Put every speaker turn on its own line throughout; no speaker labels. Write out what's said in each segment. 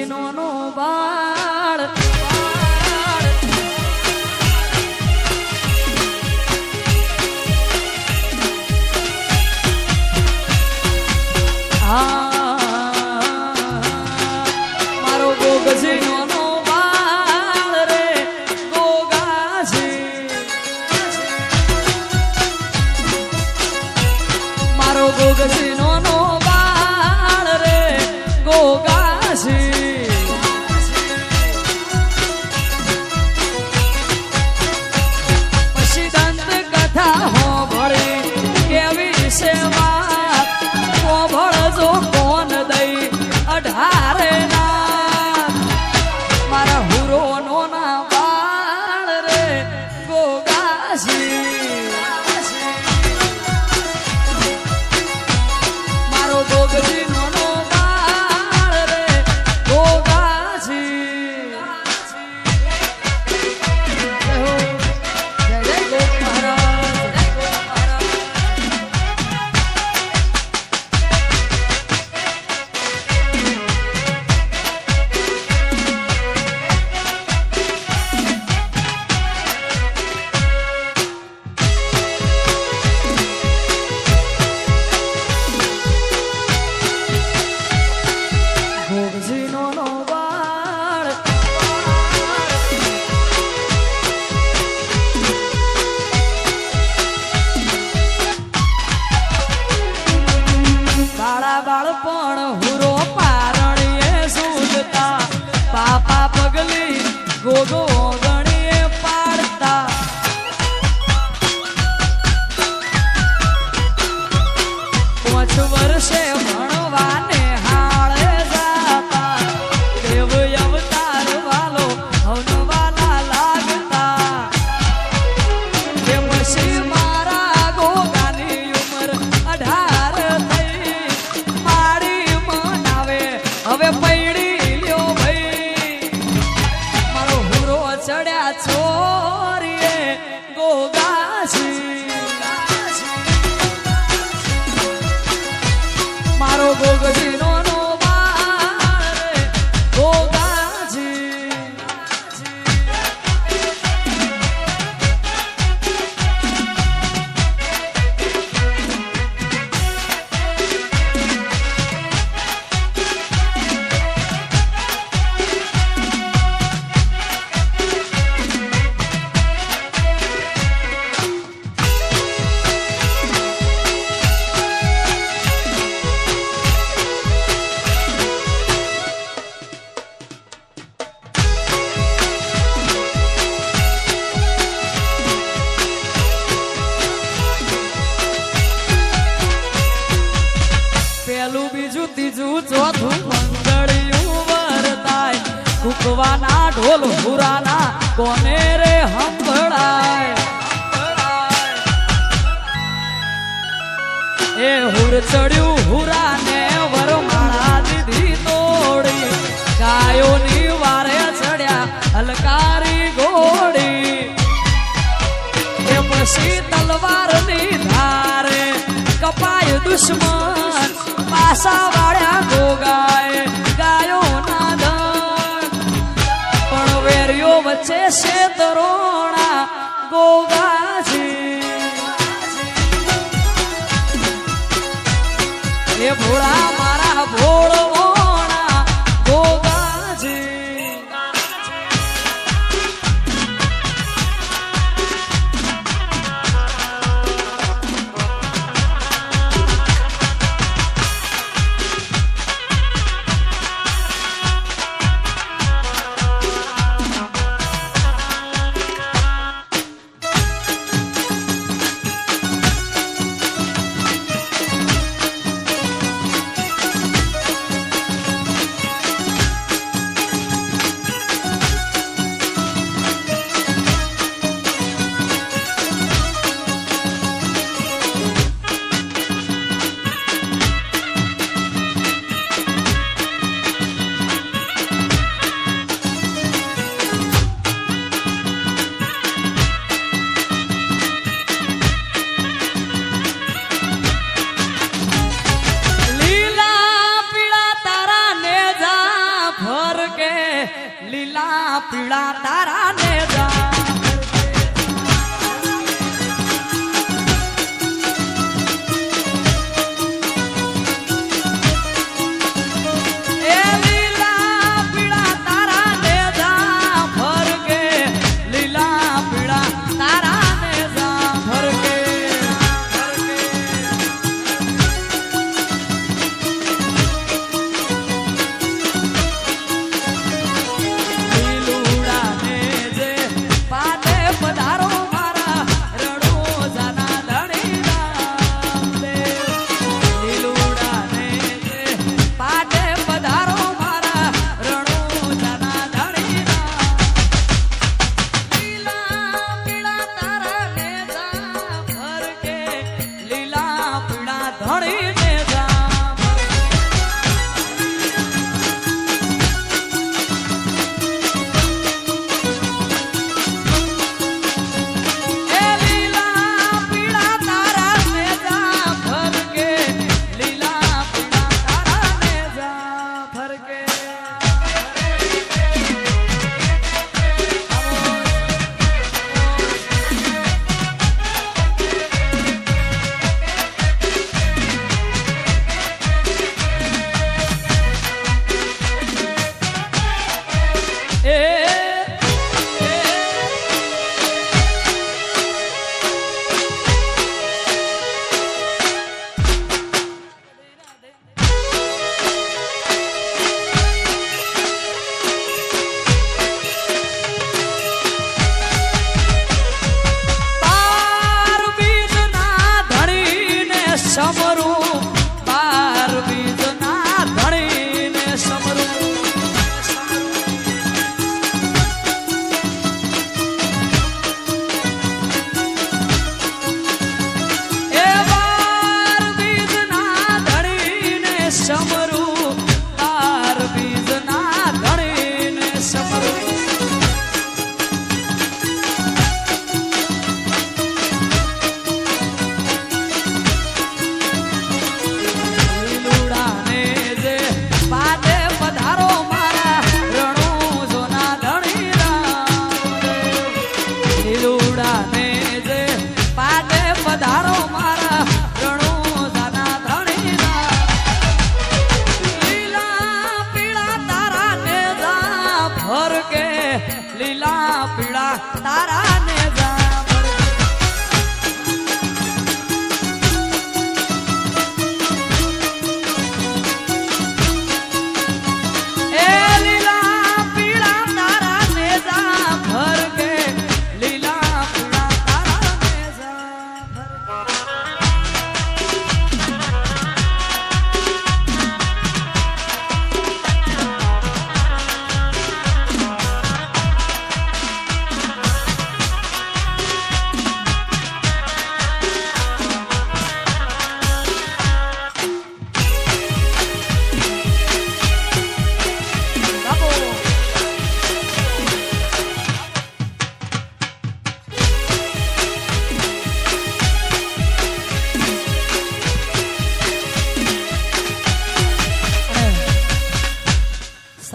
નોનો બાળ મારો ગોગજી નોનો બાળ રે ગોગાજી મારો ગોગજી નોનો બાળ રે ગોગાજી પછી દંત કથા હોભળી કેવી સેવા હોભળજો કોણ દઈ 18 ના મારા હુરો નો ના બાળ રે ગોગાજી મારો ગોગજી નો બાળ રે ગોગાજી જય જય ગોપ મહારાજ ગોગજી નો બાળ બાળા બાળપણ હુરો પારણીએ સૂજતા પાપા પગલી ગોગો ગણીએ પાડતા 5 વર્ષે ભણવાને હાળે જાતા દેવ અવતાર વાલો હવનવાલા લાગતા કે પછી મારા ગોગાની ઉંમર 18 થઈ મારી મનાવે હવે પૈડી લ્યો ભાઈ મારો હુરો ચડ્યા છોરીએ ગોગાજી મારો ગોગજી નો બાળ રે ગોગાજી પેલું બીજું ત્રીજું ચોથું મંગળિયું વરતાય કુકવાના ઢોલ હુરાના કોને રે સંભળાય એ હુર ચડ્યું હુરાને વરમાળા દીધી તોડી ગાયોની વારે ચડ્યા હલકારી ઘોડી એ પછી તલવારની ધારે કપાય દુશ્મન પાસા વાળ્યા ગોગાય ગાયો ના ધન પણ વેરીઓ વચ્ચે છે તરોણા ગોગાજી એ ભોળા મારા ભોળવોણા ગોગાજી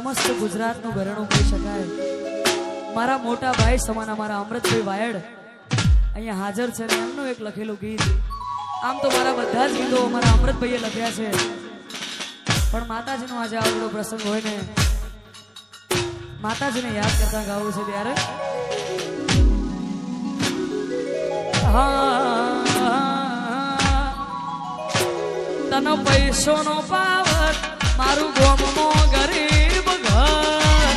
સમસ્ત ગુજરાતનું ઘરેણું કહી શકાય. મારા મોટા ભાઈ સમાના મારા અમૃતભાઈ વાયડ અહીંયા હાજર છે ને એમનું એક લખેલું ગીત. આમ તો મારા બધા જ ગીતો મારા અમૃતભાઈએ લખ્યા છે, પણ માતાજીનો આજે આવડો પ્રસંગ હોય ને માતાજીને યાદ કરતા ગાવું છે ત્યારે તનો પૈસોનો પાવર મારું ગોમનો ગરીબ ઘર,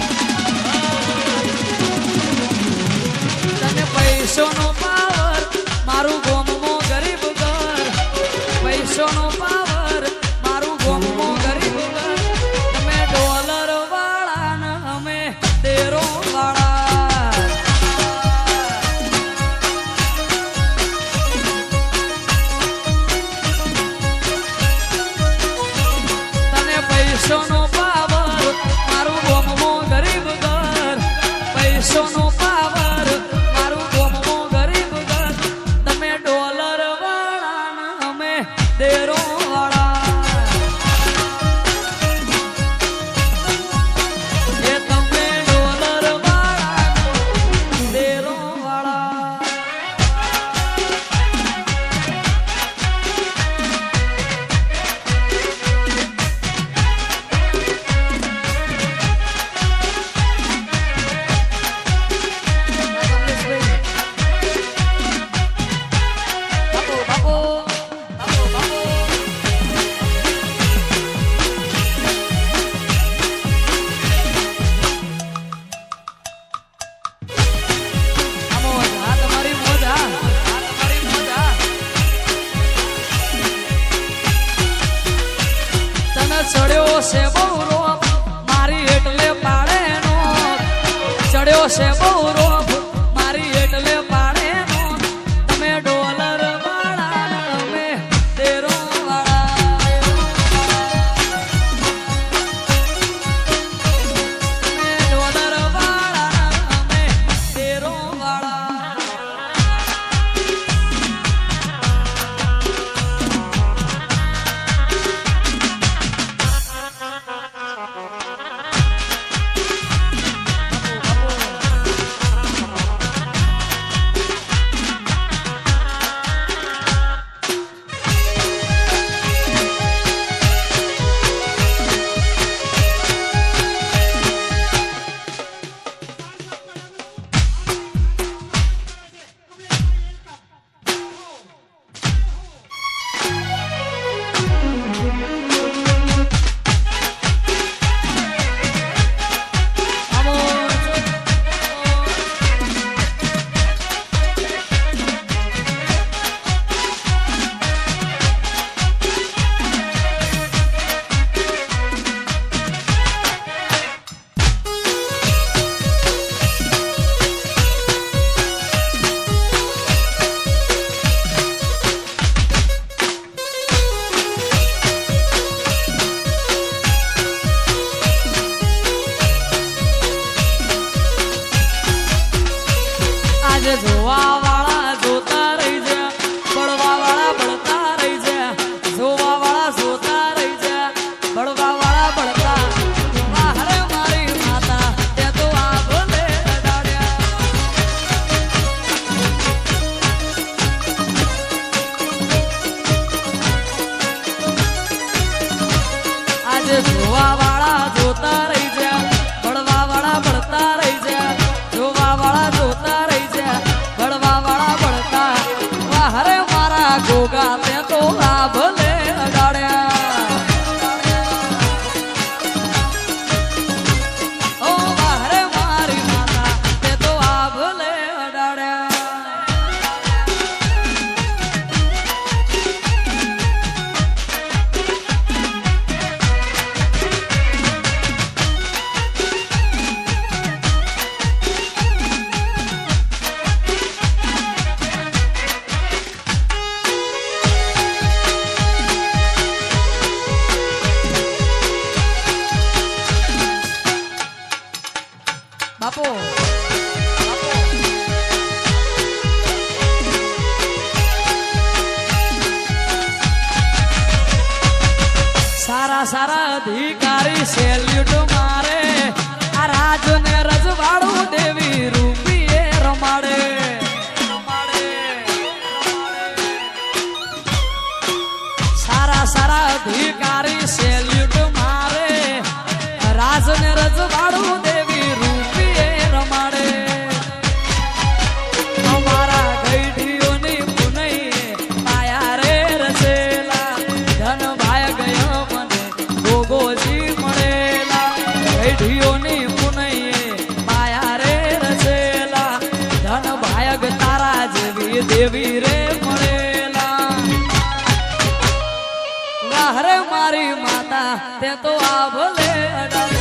તને પૈસોનો પાવર મારું ગોમનો ગરીબ ઘર, પૈસોનો પાવર મારું ગોમનો ગરીબ ઘર. તમે ડોલર વાળા ને અમે તેરો વાળા, તને પૈસોનો પાવર મારું ગોમનો ગરીબ ઘર, પૈસોનો પાવર મારું ગોમનો ગરીબ ઘર. તમે ડોલર વાળા ને અમે તેરો વાળા, એ તમે ડોલર વાળા ને તેરો વાળા. ચડ્યો છે બહુ રોપ મારી એટલે પાડે નો, ચડ્યો છે બહુ રોપ મારી એટલે પાડે નો. તમે ડોલર વાળા ને અમે તેરો વાળા, તમે ડોલર વાળા ને અમે તેરો વાળા. જોવા વાળા જોતા રહી જા, બળવા વાળા બળતા રહી જા, જોવા વાળા જોતા રહી જા, બળવા વાળા બળતા. વાહરે મારી માતા તે તો આ ભલે અડાડ્યા, આજે જોવા વાળા જોતા રહી જા, બળવા વાળા બળતા રહી જા, જોવા વાળા જોતા રહી જા, બળવા વાળા બળતા. વાહરે મારા ગોગા તે તો આ ભલે અડાડ્યા, ઓ વાહરે મારી માતા તે તો આ ભલે અડાડ્યા. બાપો સારા સારા અધિકારી સેલ્યુટ મારે, સારા સારા અધિકારી સેલ્યુટ મારે રાજ ને રજવાડું દેવી રૂપીએ રમાડે અમારા ગઈઢીઓની પુનઈએ પાયા રે રચેલા ધન ભાઈ ગયો મને ગોગોજી મળેલા ગઈઢીઓની પુનઈએ પાયા રે રચેલા ધન ભાઈ તારા જેવી દેવી રે મળેલા વાહરે મારી માતા તે તો આ ભલે